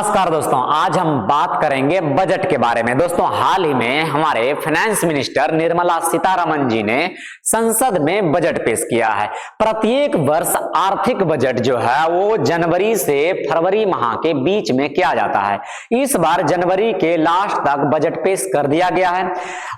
नमस्कार दोस्तों, आज हम बात करेंगे बजट के बारे में। दोस्तों, हाल ही में हमारे फाइनेंस मिनिस्टर निर्मला सीतारमण जी ने संसद में बजट पेश किया है। प्रत्येक वर्ष आर्थिक बजट जो है वो जनवरी से फरवरी माह के बीच में किया जाता है। इस बार जनवरी के लास्ट तक बजट पेश कर दिया गया है।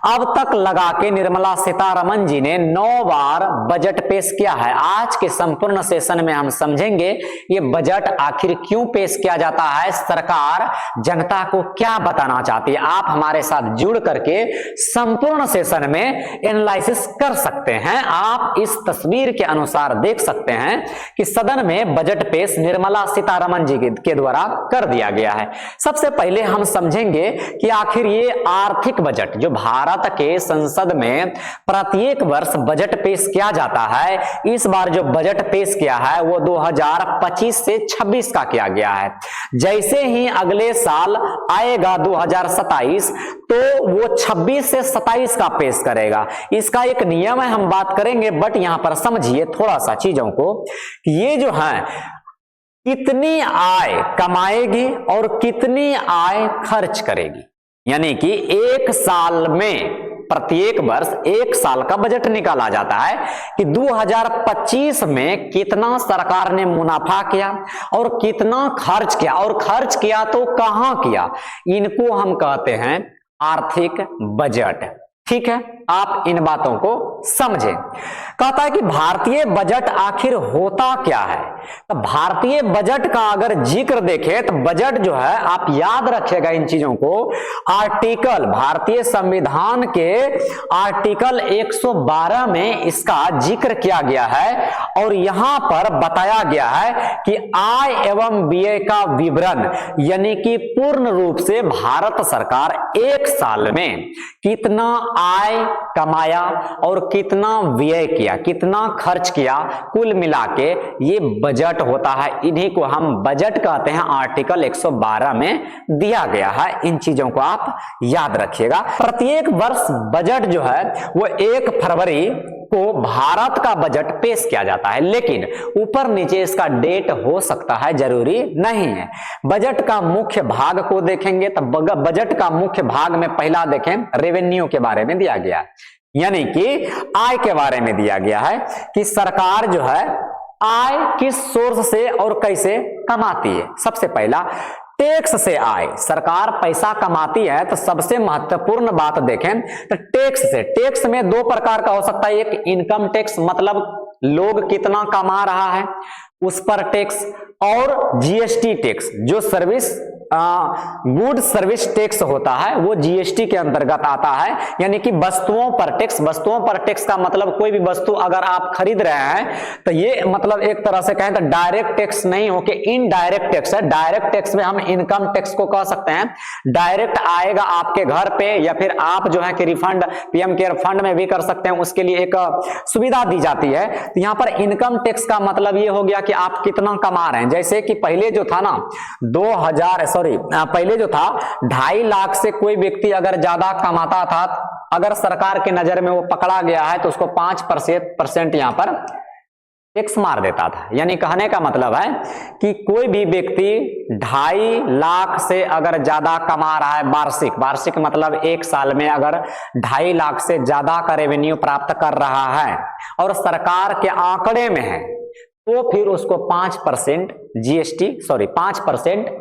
अब तक लगा के निर्मला सीतारमण जी ने 9 बार बजट पेश किया है। आज के संपूर्ण सेशन में हम समझेंगे ये बजट आखिर क्यों पेश किया जाता है, सरकार जनता को क्या बताना चाहती है। आप हमारे साथ जुड़ करके संपूर्ण सेशन में एनालिसिस कर सकते हैं। आप इस तस्वीर के अनुसार देख सकते हैं कि सदन में बजट पेश निर्मला सीतारमण जी के द्वारा कर दिया गया है। सबसे पहले हम समझेंगे कि आखिर ये आर्थिक बजट जो भारत के संसद में प्रत्येक वर्ष बजट पेश किया जाता है, इस बार जो बजट पेश किया है वो 2025 से 26 का किया गया है। जैसे ही अगले साल आएगा 2027 तो वो 26 से 27 का पेश करेगा। इसका एक नियम है, हम बात करेंगे, बट यहां पर समझिए थोड़ा सा चीजों को। ये जो है कितनी आय कमाएगी और कितनी आय खर्च करेगी, यानी कि एक साल में प्रत्येक वर्ष एक साल का बजट निकाला जाता है कि 2025 में कितना सरकार ने मुनाफा किया और कितना खर्च किया, और खर्च किया तो कहां किया। इनको हम कहते हैं आर्थिक बजट। ठीक है, आप इन बातों को समझें। कहता है कि भारतीय बजट आखिर होता क्या है। तो भारतीय बजट का अगर जिक्र देखें तो बजट जो है, आप याद रखिएगा इन चीजों को, आर्टिकल भारतीय संविधान के आर्टिकल 112 में इसका जिक्र किया गया है और यहां पर बताया गया है कि आय एवं व्यय का विवरण, यानी कि पूर्ण रूप से भारत सरकार एक साल में कितना आय कमाया और कितना व्यय किया, कितना खर्च किया, कुल मिला के ये बजट होता है। इन्हीं को हम बजट कहते हैं, आर्टिकल 112 में दिया गया है। इन चीजों को आप याद रखिएगा। प्रत्येक वर्ष बजट जो है वो 1 फरवरी को भारत का बजट पेश किया जाता है, लेकिन ऊपर नीचे इसका डेट हो सकता है, जरूरी नहीं है। बजट का मुख्य भाग को देखेंगे तो बजट का मुख्य भाग में पहला देखें रेवेन्यू के बारे में दिया गया है, यानी कि आय के बारे में दिया गया है कि सरकार जो है आय किस सोर्स से और कैसे कमाती है। सबसे पहला टैक्स से आय, सरकार पैसा कमाती है तो सबसे महत्वपूर्ण बात देखें तो टैक्स से। टैक्स में 2 प्रकार का हो सकता है, एक इनकम टैक्स, मतलब लोग कितना कमा रहा है उस पर टैक्स, और जीएसटी टैक्स जो सर्विस गुड सर्विस टैक्स होता है वो जीएसटी के अंतर्गत आता है, यानी कि वस्तुओं पर टैक्स। वस्तुओं पर टैक्स का मतलब कोई भी वस्तु अगर आप खरीद रहे हैं तो ये मतलब एक तरह से कहें तो डायरेक्ट टैक्स नहीं हो के इनडायरेक्ट टैक्स है। डायरेक्ट टैक्स में हम इनकम टैक्स को कह सकते हैं, डायरेक्ट आएगा आपके घर पे, या फिर आप जो है कि रिफंड पीएम केयर फंड में भी कर सकते हैं, उसके लिए एक सुविधा दी जाती है। तो यहाँ पर इनकम टैक्स का मतलब ये हो गया कि आप कितना कमा रहे हैं। जैसे कि पहले जो था ना पहले जो था 2.5 लाख से कोई व्यक्ति अगर ज्यादा कमाता था, अगर सरकार के नजर में वो पकड़ा गया है तो उसको 5% यहां पर टैक्स मार देता था। यानी कहने का मतलब है कि कोई भी व्यक्ति 2.5 लाख से अगर ज्यादा कमा रहा है वार्षिक मतलब एक साल में अगर 2.5 लाख से ज्यादा का रेवेन्यू प्राप्त कर रहा है और सरकार के आंकड़े में है, तो फिर उसको 5%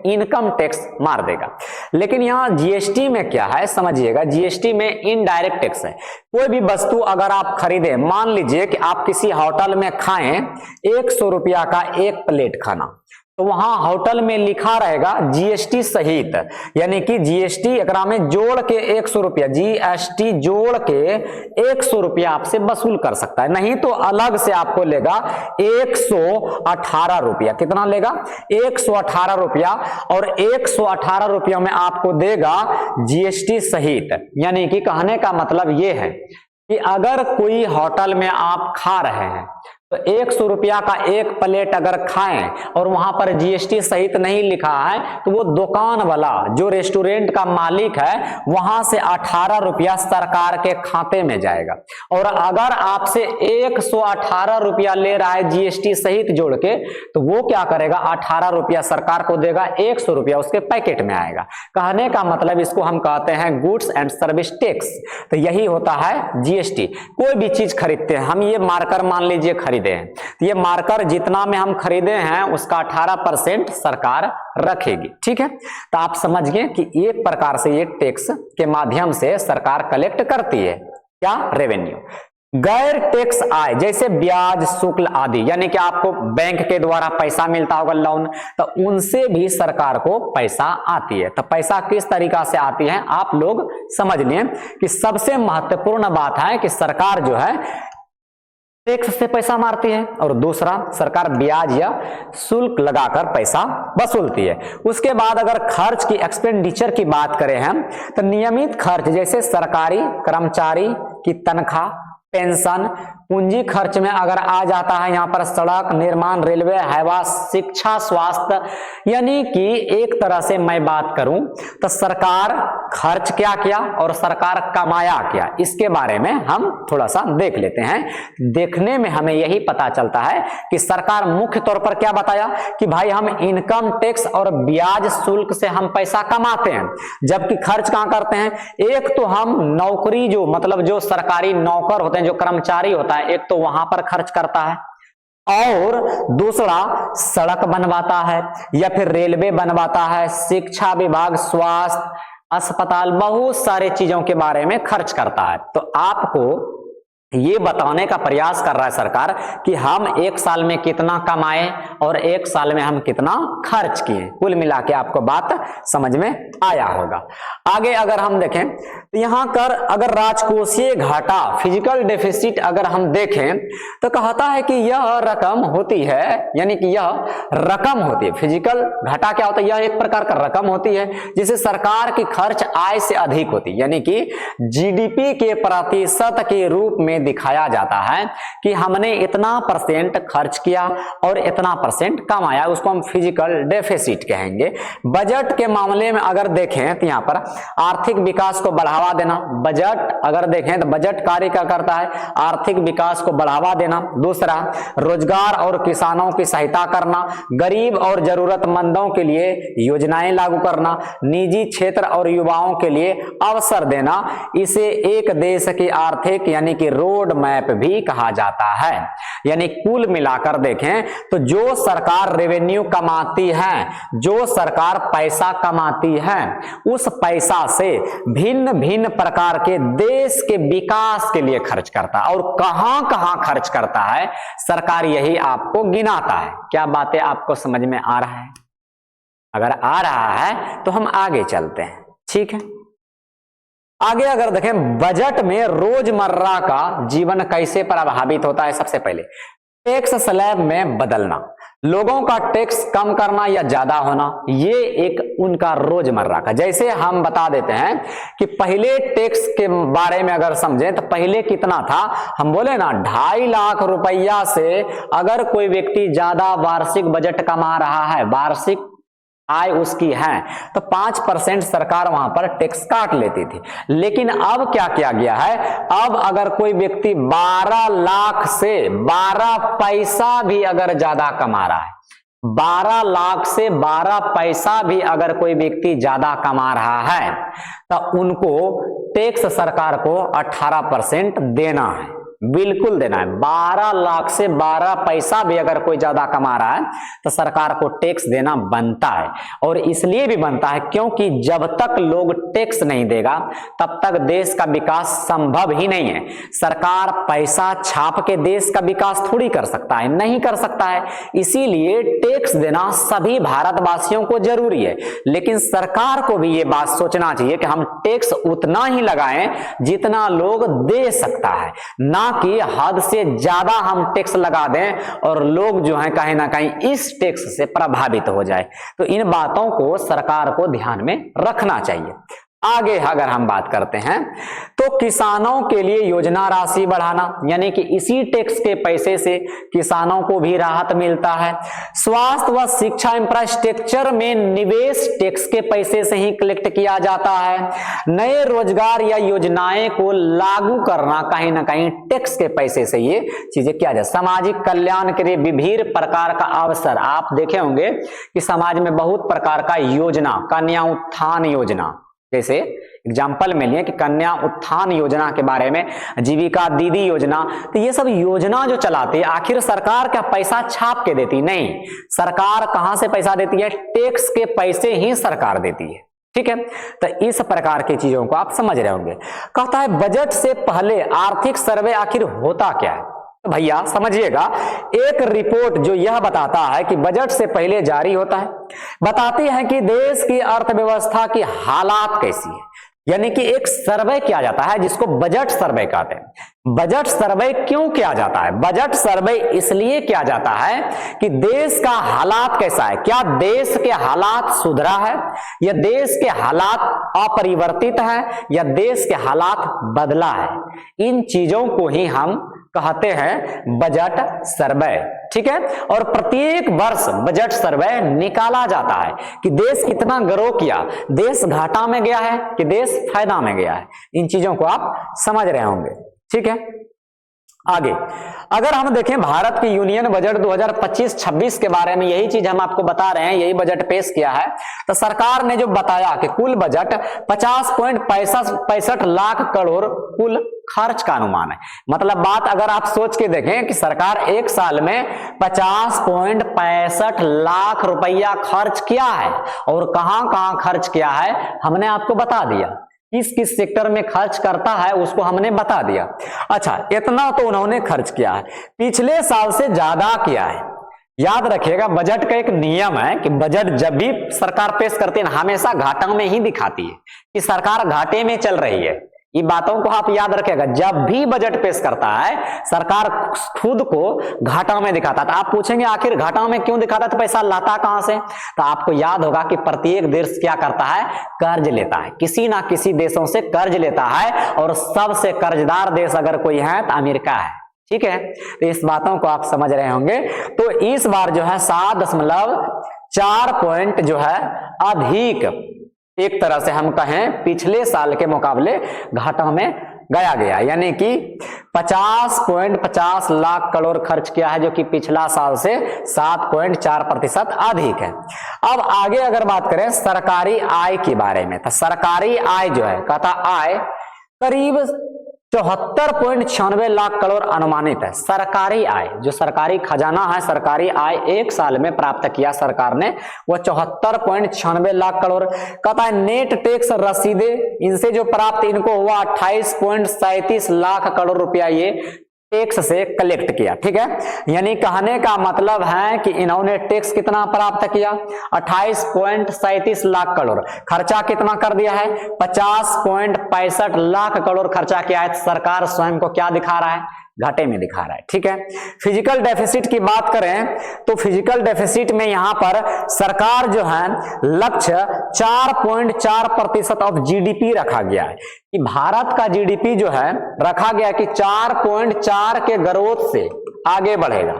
इनकम टैक्स मार देगा। लेकिन यहाँ जीएसटी में क्या है समझिएगा, जीएसटी में इनडायरेक्ट टैक्स है। कोई भी वस्तु अगर आप खरीदे, मान लीजिए कि आप किसी होटल में खाएं 100 रुपया का एक प्लेट खाना, तो वहां होटल में लिखा रहेगा जीएसटी सहित, यानी कि जीएसटी एकरा में जोड़ के 100 रुपया, जीएसटी जोड़ के 100 रुपया आपसे वसूल कर सकता है। नहीं तो अलग से आपको लेगा 118 रुपया। कितना लेगा? 118 रुपया, और 118 रुपया में आपको देगा जीएसटी सहित। यानी कि कहने का मतलब ये है कि अगर कोई होटल में आप खा रहे हैं तो 100 रुपया का एक प्लेट अगर खाएं और वहां पर जीएसटी सहित नहीं लिखा है तो वो दुकान वाला जो रेस्टोरेंट का मालिक है वहां से 18 रुपया सरकार के खाते में जाएगा। और अगर आपसे 118 रुपया ले रहा है जीएसटी सहित जोड़ के तो वो क्या करेगा, 18 रुपया सरकार को देगा, 100 रुपया उसके पैकेट में आएगा। कहने का मतलब इसको हम कहते हैं गुड्स एंड सर्विस टैक्स। तो यही होता है जीएसटी। कोई भी चीज खरीदते हैं, हम ये मार्कर मान लीजिए खरीदे हैं, तो ये मार्कर जितना में हम खरीदे हैं उसका 18% सरकार रखेगी। ठीक है, तो आप समझ गए कि एक प्रकार से ये टैक्स के माध्यम से सरकार कलेक्ट करती है क्या, रेवेन्यू। गैर टैक्स आय जैसे ब्याज, शुल्क आदि, यानी कि आपको बैंक के द्वारा पैसा मिलता होगा लोन, तो उनसे भी सरकार को पैसा आती है। तो पैसा किस तरीका से आती है आप लोग समझ लें कि सबसे महत्वपूर्ण बात है कि सरकार जो है टैक्स से पैसा मारती है और दूसरा सरकार ब्याज या शुल्क लगाकर पैसा वसूलती है। उसके बाद अगर खर्च की, एक्सपेंडिचर की बात करें हम, तो नियमित खर्च जैसे सरकारी कर्मचारी की तनख्वाह, पेंशन, पूंजी खर्च में अगर आ जाता है यहाँ पर सड़क निर्माण, रेलवे, हवा, शिक्षा, स्वास्थ्य, यानी कि एक तरह से मैं बात करूं तो सरकार खर्च क्या किया और सरकार कमाया क्या, इसके बारे में हम थोड़ा सा देख लेते हैं। देखने में हमें यही पता चलता है कि सरकार मुख्य तौर पर क्या बताया कि भाई हम इनकम टैक्स और ब्याज शुल्क से हम पैसा कमाते हैं, जबकि खर्च कहां करते हैं। एक तो हम नौकरी जो मतलब जो सरकारी नौकर होते हैं, जो कर्मचारी होता है, एक तो वहां पर खर्च करता है और दूसरा सड़क बनवाता है या फिर रेलवे बनवाता है, शिक्षा विभाग, स्वास्थ्य, अस्पताल, बहुत सारे चीजों के बारे में खर्च करता है। तो आपको ये बताने का प्रयास कर रहा है सरकार कि हम एक साल में कितना कमाए और एक साल में हम कितना खर्च किए। कुल मिला के आपको बात समझ में आया होगा। आगे अगर हम देखें तो यहां कर अगर राजकोषीय घाटा, फिजिकल डेफिसिट अगर हम देखें तो कहता है कि यह रकम होती है, यानी कि यह रकम होती है। फिजिकल घाटा क्या होता है, यह एक प्रकार का रकम होती है जिसे सरकार की खर्च आय से अधिक होती है, यानी कि जीडीपी के प्रतिशत के रूप में दिखाया जाता है कि हमने इतना % खर्च किया और इतना % कमाया, उसको हम फिजिकल डेफिसिट कहेंगे। बजट के मामले में अगर देखें तो यहां पर आर्थिक विकास को बढ़ावा देना, बजट अगर देखें तो बजट कार्य क्या करता है, आर्थिक विकास को बढ़ावा देना। दूसरा रोजगार और किसानों की सहायता करना, गरीब और जरूरतमंदों के लिए योजनाएं लागू करना, निजी क्षेत्र और युवाओं के लिए अवसर देना। इसे एक देश की आर्थिक यानी कि रोड मैप भी कहा जाता है। यानी कुल मिलाकर देखें तो जो सरकार रेवेन्यू कमाती है, जो सरकार पैसा कमाती है, उस पैसा से भिन्न भिन्न प्रकार के देश के विकास के लिए खर्च करता है। और कहां कहां खर्च करता है सरकार यही आपको गिनाता है। क्या बातें आपको समझ में आ रहा है? अगर आ रहा है तो हम आगे चलते हैं। ठीक है, आगे अगर देखें बजट में रोजमर्रा का जीवन कैसे प्रभावित होता है। सबसे पहले टैक्स स्लैब में बदलना, लोगों का टैक्स कम करना या ज्यादा होना, ये एक उनका रोजमर्रा का। जैसे हम बता देते हैं कि पहले टैक्स के बारे में अगर समझें तो पहले कितना था, हम बोले ना 2.5 लाख रुपया से अगर कोई व्यक्ति ज्यादा वार्षिक बजट कमा रहा है, वार्षिक आय उसकी है, तो 5% सरकार वहां पर टैक्स काट लेती थी। लेकिन अब क्या किया गया है, अब अगर कोई व्यक्ति 12 लाख से 12 पैसा भी अगर ज्यादा कमा रहा है, 12 लाख से 12 पैसा भी अगर कोई व्यक्ति ज्यादा कमा रहा है तो उनको टैक्स सरकार को 18% देना है, बिल्कुल देना है। 12 लाख से 12 पैसा भी अगर कोई ज्यादा कमा रहा है तो सरकार को टैक्स देना बनता है। और इसलिए भी बनता है क्योंकि जब तक लोग टैक्स नहीं देगा तब तक देश का विकास संभव ही नहीं है। सरकार पैसा छाप के देश का विकास थोड़ी कर सकता है, नहीं कर सकता है। इसीलिए टैक्स देना सभी भारतवासियों को जरूरी है। लेकिन सरकार को भी ये बात सोचना चाहिए कि हम टैक्स उतना ही लगाएं जितना लोग दे सकता है, ना कि हद से ज्यादा हम टैक्स लगा दें और लोग जो है कहीं ना कहीं इस टैक्स से प्रभावित हो जाए। तो इन बातों को सरकार को ध्यान में रखना चाहिए। आगे अगर हम बात करते हैं तो किसानों के लिए योजना राशि बढ़ाना, यानी कि इसी टैक्स के पैसे से किसानों को भी राहत मिलता है। स्वास्थ्य व शिक्षा इंफ्रास्ट्रक्चर में निवेश टैक्स के पैसे से ही कलेक्ट किया जाता है। नए रोजगार या योजनाएं को लागू करना कहीं ना कहीं टैक्स के पैसे से ये चीजें किया जाए। सामाजिक कल्याण के लिए विभिन्न प्रकार का अवसर, आप देखे होंगे कि समाज में बहुत प्रकार का योजना, कन्या उत्थान योजना, जैसे एग्जाम्पल में लिए कि कन्या उत्थान योजना के बारे में, जीविका दीदी योजना, तो ये सब योजना जो चलाती है आखिर सरकार क्या पैसा छाप के देती? नहीं, सरकार कहां से पैसा देती है? टैक्स के पैसे ही सरकार देती है। ठीक है, तो इस प्रकार की चीजों को आप समझ रहे होंगे। कहता है बजट से पहले आर्थिक सर्वे आखिर होता क्या है? तो भैया समझिएगा, एक रिपोर्ट जो यह बताता है कि बजट से पहले जारी होता है, बताती है कि देश की अर्थव्यवस्था की हालात कैसी है, यानी कि एक सर्वे किया जाता है जिसको बजट सर्वे कहते हैं। बजट सर्वे क्यों किया जाता है? बजट सर्वे इसलिए किया जाता है कि देश का हालात कैसा है, क्या देश के हालात सुधरा है या देश के हालात अपरिवर्तित है या देश के हालात बदला है। इन चीजों को ही हम कहते हैं बजट सर्वे। ठीक है, और प्रत्येक वर्ष बजट सर्वे निकाला जाता है कि देश कितना ग्रो किया, देश घाटा में गया है कि देश फायदा में गया है। इन चीजों को आप समझ रहे होंगे। ठीक है, आगे अगर हम देखें भारत की यूनियन बजट 2025-26 के बारे में, यही चीज हम आपको बता रहे हैं, यही बजट पेश किया है। तो सरकार ने जो बताया कि कुल बजट 50.65 लाख करोड़ कुल खर्च का अनुमान है। मतलब बात अगर आप सोच के देखें कि सरकार एक साल में 50.65 लाख रुपया खर्च किया है और कहां कहां खर्च किया है हमने आपको बता दिया, किस किस सेक्टर में खर्च करता है उसको हमने बता दिया। अच्छा, इतना तो उन्होंने खर्च किया है, पिछले साल से ज्यादा किया है। याद रखिएगा, बजट का एक नियम है कि बजट जब भी सरकार पेश करती है हमेशा घाटा में ही दिखाती है कि सरकार घाटे में चल रही है। ये बातों को आप याद रखिएगा, जब भी बजट पेश करता है सरकार खुद को घाटा में दिखाता है। तो आप पूछेंगे आखिर घाटा में क्यों दिखाता है, तो पैसा लाता कहां से? तो आपको याद होगा कि प्रत्येक देश क्या करता है, कर्ज लेता है, किसी ना किसी देशों से कर्ज लेता है, और सबसे कर्जदार देश अगर कोई है तो अमेरिका है। ठीक है, तो इस बातों को आप समझ रहे होंगे। तो इस बार जो है 7.4 पॉइंट जो है अधिक, एक तरह से हम कहें पिछले साल के मुकाबले घाटा में गया, यानी कि 50.50 लाख करोड़ खर्च किया है, जो कि पिछला साल से 7.4% अधिक है। अब आगे अगर बात करें सरकारी आय के बारे में, तो सरकारी आय जो है कहता आय करीब 74.96 लाख करोड़ अनुमानित है। सरकारी आय, जो सरकारी खजाना है, सरकारी आय एक साल में प्राप्त किया सरकार ने, वो 74.96 लाख करोड़। कहता है नेट टैक्स रसीदे इनसे जो प्राप्त इनको हुआ 28.37 लाख करोड़ रुपया ये टैक्स से कलेक्ट किया। ठीक है, यानी कहने का मतलब है कि इन्होंने टैक्स कितना प्राप्त किया, 28.37 लाख करोड़। खर्चा कितना कर दिया है, 50.65 लाख करोड़ खर्चा किया है। सरकार स्वयं को क्या दिखा रहा है, घाटे में दिखा रहा है। ठीक है, फिजिकल डेफिसिट की बात करें तो फिजिकल डेफिसिट में यहां पर सरकार जो है लक्ष्य 4.4% ऑफ जीडीपी रखा गया है कि भारत का जीडीपी जो है रखा गया कि 4.4 के ग्रोथ से आगे बढ़ेगा,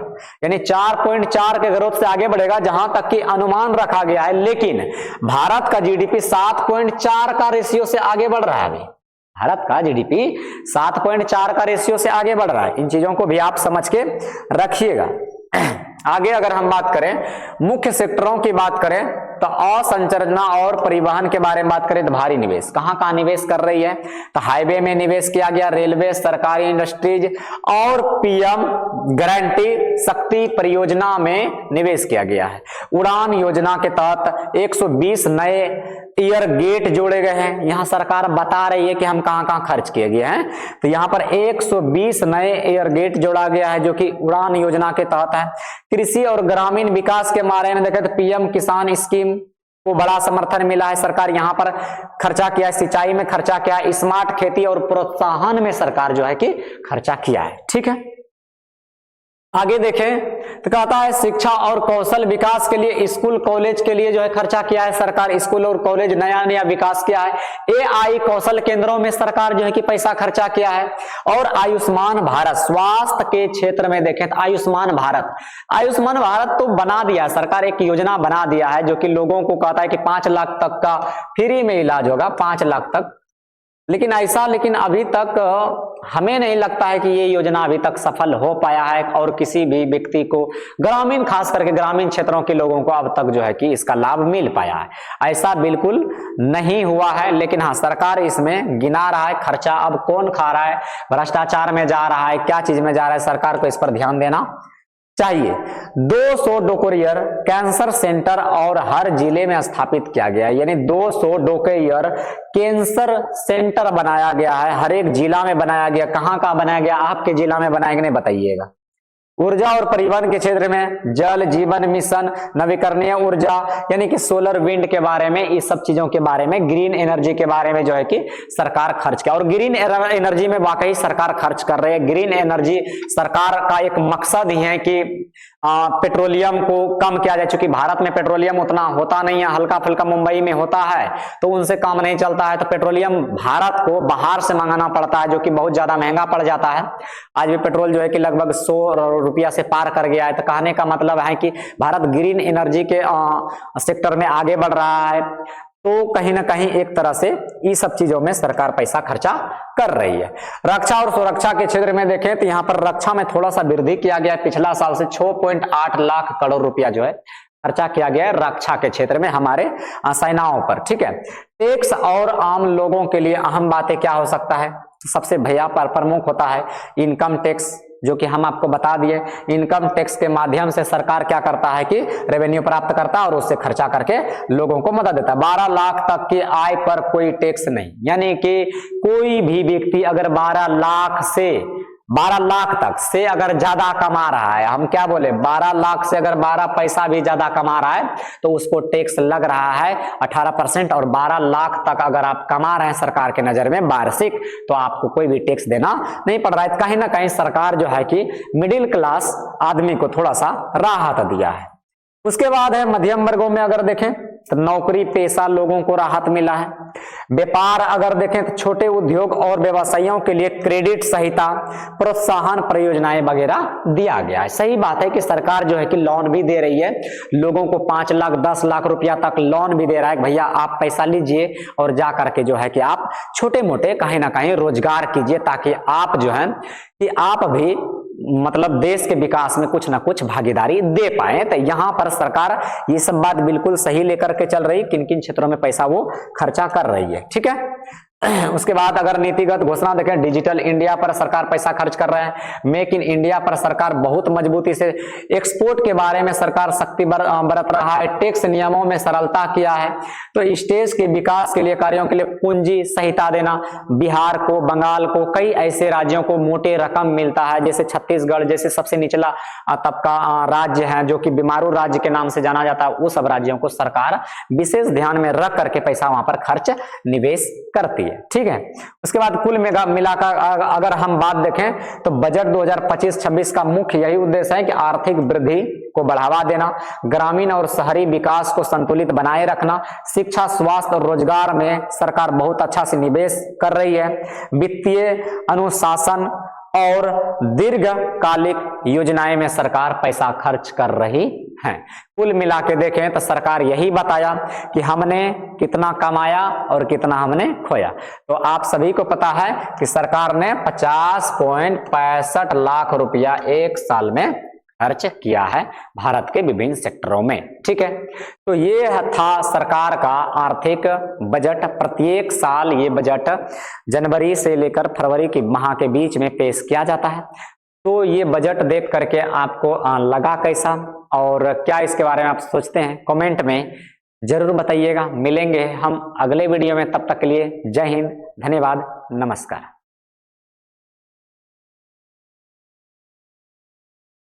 यानी 4.4 के ग्रोथ से आगे बढ़ेगा जहां तक कि अनुमान रखा गया है। लेकिन भारत का जीडीपी 7.4 का रेशियो से आगे बढ़ रहा है। भारत का जीडीपी 7.4 का रेशियो से आगे बढ़ रहा है। इन चीजों को भी आप समझ के रखिएगा। आगे अगर हम बात करें मुख्य सेक्टरों की बात करें तो अवसंरचना और परिवहन के बारे में बात करें तो भारी निवेश कहां निवेश कर रही है, तो हाईवे में निवेश किया गया, रेलवे, सरकारी इंडस्ट्रीज और पीएम गारंटी शक्ति परियोजना में निवेश किया गया है। उड़ान योजना के तहत 120 नए एयर गेट जोड़े गए हैं। यहां सरकार बता रही है कि हम कहां खर्च किए गए हैं, तो यहां पर 120 नए एयर गेट जोड़ा गया है जो कि उड़ान योजना के तहत है। कृषि और ग्रामीण विकास के बारे में देखें तो पीएम किसान स्कीम को बड़ा समर्थन मिला है। सरकार यहां पर खर्चा किया है, सिंचाई में खर्चा किया है, स्मार्ट खेती और प्रोत्साहन में सरकार जो है कि खर्चा किया है। ठीक है, आगे देखें तो कहता है शिक्षा और कौशल विकास के लिए स्कूल कॉलेज के लिए जो है खर्चा किया है सरकार, स्कूल और कॉलेज नया नया विकास किया है। AI कौशल केंद्रों में सरकार जो है कि पैसा खर्चा किया है। और आयुष्मान भारत स्वास्थ्य के क्षेत्र में देखें तो आयुष्मान भारत तो बना दिया है सरकार, एक योजना बना दिया है जो कि लोगों को कहता है कि 5 लाख तक का फ्री में इलाज होगा, 5 लाख तक। लेकिन अभी तक हमें नहीं लगता है कि ये योजना अभी तक सफल हो पाया है और किसी भी व्यक्ति को ग्रामीण, खास करके ग्रामीण क्षेत्रों के लोगों को अब तक जो है कि इसका लाभ मिल पाया है। ऐसा बिल्कुल नहीं हुआ है। लेकिन हाँ, सरकार इसमें गिना रहा है खर्चा। अब कौन खा रहा है, भ्रष्टाचार में जा रहा है, क्या चीज में जा रहा है, सरकार को इस पर ध्यान देना चाहिए। 200 डोकोरियर कैंसर सेंटर और हर जिले में स्थापित किया गया है, यानी 200 डोकोरियर कैंसर सेंटर बनाया गया है, हर एक जिला में बनाया गया। कहां कहां बनाया गया, आपके जिला में बनाया गया नहीं बताइएगा। ऊर्जा और परिवहन के क्षेत्र में जल जीवन मिशन, नवीकरणीय ऊर्जा यानी कि सोलर विंड के बारे में, इस सब चीजों के बारे में, ग्रीन एनर्जी के बारे में जो है कि सरकार खर्च किया। और ग्रीन एनर्जी में वाकई सरकार खर्च कर रही है। ग्रीन एनर्जी सरकार का एक मकसद ही है कि पेट्रोलियम को कम किया जाए, चूंकि भारत में पेट्रोलियम उतना होता नहीं है, हल्का फुल्का मुंबई में होता है तो उनसे काम नहीं चलता है, तो पेट्रोलियम भारत को बाहर से मंगाना पड़ता है जो कि बहुत ज्यादा महंगा पड़ जाता है। आज भी पेट्रोल जो है कि लगभग 100 रुपया से पार कर गया है। तो कहने का मतलब है कि भारत ग्रीन एनर्जी के सेक्टर में आगे बढ़ रहा है। तो कहीं ना कहीं एक तरह से ये सब चीजों में सरकार पैसा खर्चा कर रही है। रक्षा और सुरक्षा के क्षेत्र में देखें तो यहाँ पर रक्षा में थोड़ा सा वृद्धि किया गया है। पिछला साल से 6.8 लाख करोड़ रुपया जो है खर्चा किया गया है रक्षा के क्षेत्र में हमारे सेनाओं पर। ठीक है, टैक्स और आम लोगों के लिए अहम बातें क्या हो सकता है, सबसे भैया पर प्रमुख होता है इनकम टैक्स, जो कि हम आपको बता दिए। इनकम टैक्स के माध्यम से सरकार क्या करता है कि रेवेन्यू प्राप्त करता है और उससे खर्चा करके लोगों को मदद देता है। 12 लाख तक की आय पर कोई टैक्स नहीं, यानी कि कोई भी व्यक्ति अगर 12 लाख तक से अगर ज्यादा कमा रहा है, हम क्या बोले, 12 लाख से अगर 12 पैसा भी ज्यादा कमा रहा है तो उसको टैक्स लग रहा है 18%। और 12 लाख तक अगर आप कमा रहे हैं सरकार के नजर में वार्षिक, तो आपको कोई भी टैक्स देना नहीं पड़ रहा है। कहीं ना कहीं सरकार जो है कि मिडिल क्लास आदमी को थोड़ा सा राहत दिया है। उसके बाद है मध्यम वर्गों में अगर देखें तो नौकरी पेशा लोगों को राहत मिला है। व्यापार अगर देखें तो छोटे उद्योग और व्यवसायियों के लिए क्रेडिट सहायता, प्रोत्साहन परियोजनाएं वगैरह दिया गया है। सही बात है कि सरकार जो है कि लोन भी दे रही है लोगों को, 5 लाख 10 लाख रुपया तक लोन भी दे रहा है। भैया आप पैसा लीजिए और जा करके जो है कि आप छोटे मोटे कहीं ना कहीं रोजगार कीजिए, ताकि आप जो है कि आप भी मतलब देश के विकास में कुछ ना कुछ भागीदारी दे पाए। तो यहाँ पर सरकार ये सब बात बिल्कुल सही लेकर के चल रही, किन किन क्षेत्रों में पैसा वो खर्चा कर रही है। ठीक है, उसके बाद अगर नीतिगत घोषणा देखें, डिजिटल इंडिया पर सरकार पैसा खर्च कर रहा है। मेक इन इंडिया पर सरकार बहुत मजबूती से, एक्सपोर्ट के बारे में सरकार सख्ती बरत रहा है, टैक्स नियमों में सरलता किया है। तो स्टेट के विकास के लिए कार्यों के लिए पूंजी सहायता देना, बिहार को, बंगाल को, कई ऐसे राज्यों को मोटे रकम मिलता है, जैसे छत्तीसगढ़ जैसे सबसे निचला तबका राज्य है जो कि बीमारू राज्य के नाम से जाना जाता है, वो सब राज्यों को सरकार विशेष ध्यान में रख करके पैसा वहां पर खर्च निवेश करती है। ठीक है, उसके बाद कुल मिलाकर अगर हम बात देखें तो बजट 2025-26 का मुख्य यही उद्देश्य है कि आर्थिक वृद्धि को बढ़ावा देना, ग्रामीण और शहरी विकास को संतुलित बनाए रखना, शिक्षा, स्वास्थ्य और रोजगार में सरकार बहुत अच्छा से निवेश कर रही है, वित्तीय अनुशासन और दीर्घकालिक योजनाएं में सरकार पैसा खर्च कर रही है। कुल मिला के देखें तो सरकार यही बताया कि हमने कितना कमाया और कितना हमने खोया। तो आप सभी को पता है कि सरकार ने 50.65 लाख रुपया एक साल में खर्च किया है भारत के विभिन्न सेक्टरों में। ठीक है, तो ये था सरकार का आर्थिक बजट। प्रत्येक साल ये बजट जनवरी से लेकर फरवरी के माह के बीच में पेश किया जाता है। तो ये बजट देख करके आपको लगा कैसा, और क्या इसके बारे में आप सोचते हैं, कमेंट में जरूर बताइएगा। मिलेंगे हम अगले वीडियो में, तब तक के लिए जय हिंद, धन्यवाद, नमस्कार।